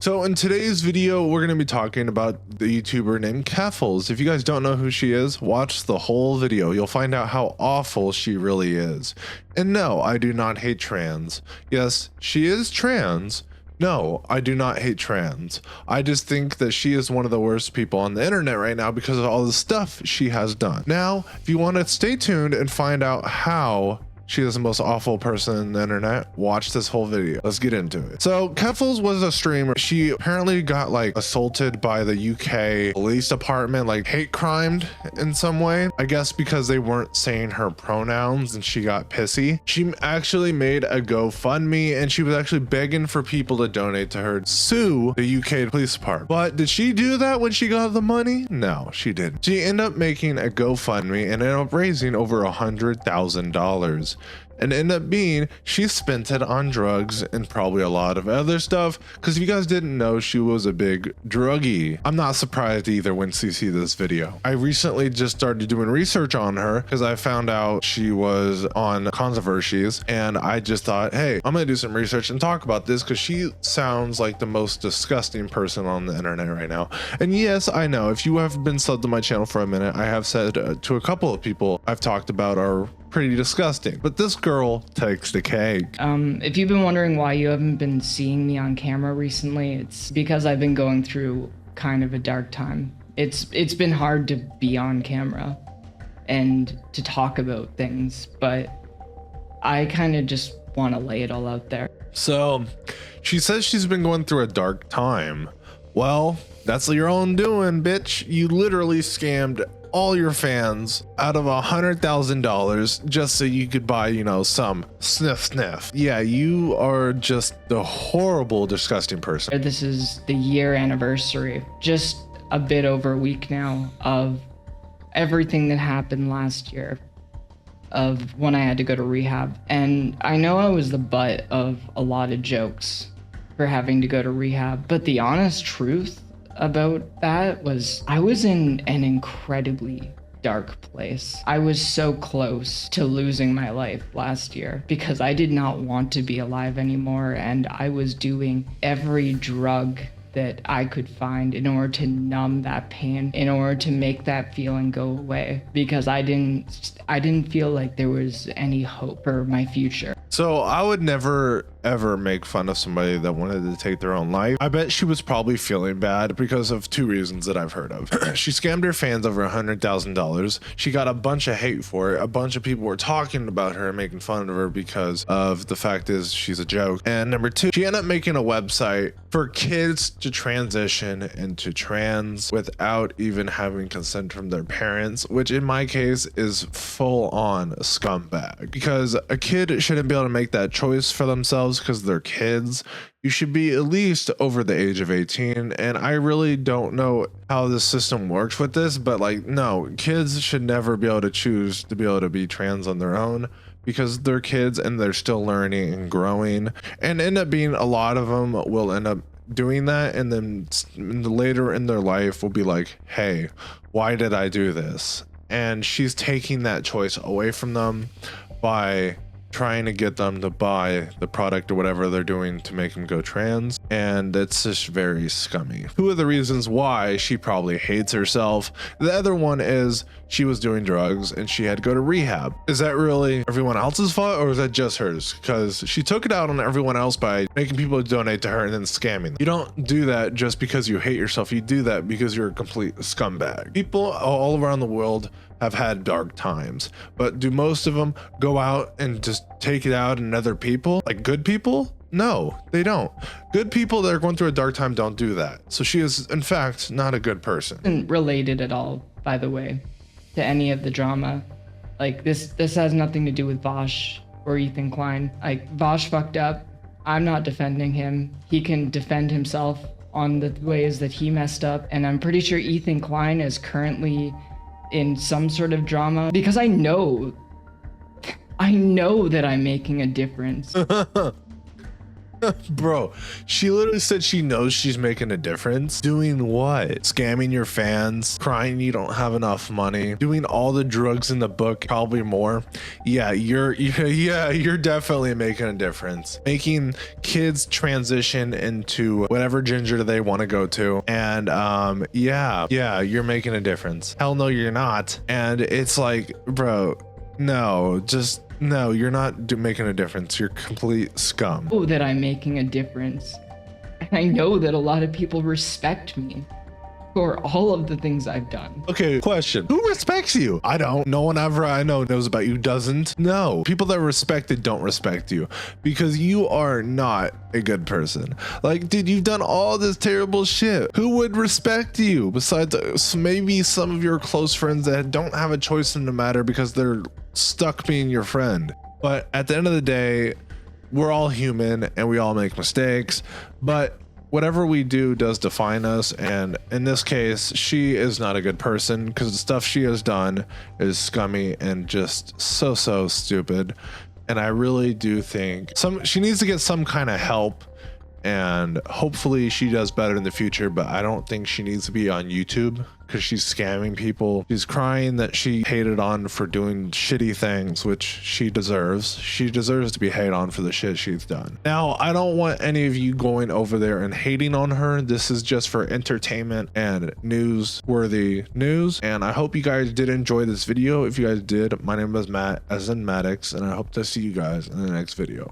So in today's video, we're going to be talking about the YouTuber named Keffals. If you guys don't know who she is, watch the whole video. You'll find out how awful she really is. And no, I do not hate trans. Yes, she is trans. No, I do not hate trans. I just think that she is one of the worst people on the internet right now because of all the stuff she has done. Now, if you want to stay tuned and find out how she is the most awful person on the internet, watch this whole video. Let's get into it. So Keffals was a streamer. She apparently got like assaulted by the UK police department, like hate crimed in some way. I guess because they weren't saying her pronouns and she got pissy. She actually made a GoFundMe and she was actually begging for people to donate to her, sue the UK police department. But did she do that when she got the money? No, she didn't. She ended up making a GoFundMe and ended up raising over $100,000. And end up being she spent it on drugs and probably a lot of other stuff, because if you guys didn't know, she was a big druggie. I'm not surprised either when you see this video. I recently just started doing research on her because I found out she was on controversies, and I just thought, hey, I'm gonna do some research and talk about this because she sounds like the most disgusting person on the internet right now. And yes, I know if you have been subbed to my channel for a minute, I have said to a couple of people I've talked about are pretty disgusting, but this girl takes the cake. If you've been wondering why you haven't been seeing me on camera recently, it's because I've been going through kind of a dark time. It's been hard to be on camera and to talk about things, but I kind of just want to lay it all out there. So she says she's been going through a dark time. Well, that's your own doing, bitch. You literally scammed all your fans out of $100,000 just so you could buy, you know, some sniff. Yeah, you are just the horrible, disgusting person. This is the year anniversary, just a bit over a week now, of everything that happened last year, of when I had to go to rehab. And I know I was the butt of a lot of jokes for having to go to rehab, but the honest truth about that was I was in an incredibly dark place. I was so close to losing my life last year because I did not want to be alive anymore, and I was doing every drug that I could find in order to numb that pain, in order to make that feeling go away, because I didn't feel like there was any hope for my future. So I would never ever make fun of somebody that wanted to take their own life. I bet she was probably feeling bad because of two reasons that I've heard of. She scammed her fans over $100,000. She got a bunch of hate for it. A bunch of people were talking about her and making fun of her because of the fact is she's a joke. And number two, she ended up making a website for kids to transition into trans without even having consent from their parents, which in my case is full on scumbag, because a kid shouldn't be able to make that choice for themselves because they're kids. You should be at least over the age of 18. And I really don't know how the system works with this, but like, no, kids should never be able to choose to be able to be trans on their own, because they're kids and they're still learning and growing, and end up being a lot of them will end up doing that, and then later in their life will be like, hey, why did I do this? And she's taking that choice away from them by trying to get them to buy the product or whatever they're doing to make them go trans. And it's just very scummy. Two of the reasons why she probably hates herself. The other one is she was doing drugs and she had to go to rehab. Is that really everyone else's fault, or is that just hers? Because she took it out on everyone else by making people donate to her and then scamming them. You don't do that just because you hate yourself. You do that because you're a complete scumbag. People all around the world have had dark times, but do most of them go out and just take it out on other people, like good people? No, they don't. Good people that are going through a dark time don't do that. So she is in fact not a good person. Isn't related at all, by the way, to any of the drama. Like this has nothing to do with Vosh or Ethan Klein. Like, Vosh fucked up. I'm not defending him. He can defend himself on the ways that he messed up, and I'm pretty sure Ethan Klein is currently in some sort of drama, because I know that I'm making a difference. Bro, she literally said she knows she's making a difference. Doing what? Scamming your fans, crying you don't have enough money, doing all the drugs in the book, probably more. Yeah, you're definitely making a difference. Making kids transition into whatever gender they want to go to. And yeah, you're making a difference. Hell no, you're not. And it's like, bro, no, just no, you're not making a difference. You're complete scum. Oh, that I'm making a difference. And I know that a lot of people respect me for all of the things I've done. Okay, question. Who respects you? I don't. No one ever I know knows about you doesn't. No. People that respect it don't respect you because you are not a good person. Like, dude, you've done all this terrible shit. Who would respect you besides maybe some of your close friends that don't have a choice in the matter because they're stuck being your friend? But at the end of the day, we're all human and we all make mistakes, but whatever we do does define us. And in this case, she is not a good person because the stuff she has done is scummy and just so stupid. And I really do think she needs to get some kind of help, and hopefully she does better in the future. But I don't think she needs to be on YouTube because she's scamming people. She's crying that she hated on for doing shitty things, which she deserves. She deserves to be hated on for the shit she's done. Now, I don't want any of you going over there and hating on her. This is just for entertainment and newsworthy news. And I hope you guys did enjoy this video. If you guys did, my name is Matt, as in Maddox, and I hope to see you guys in the next video.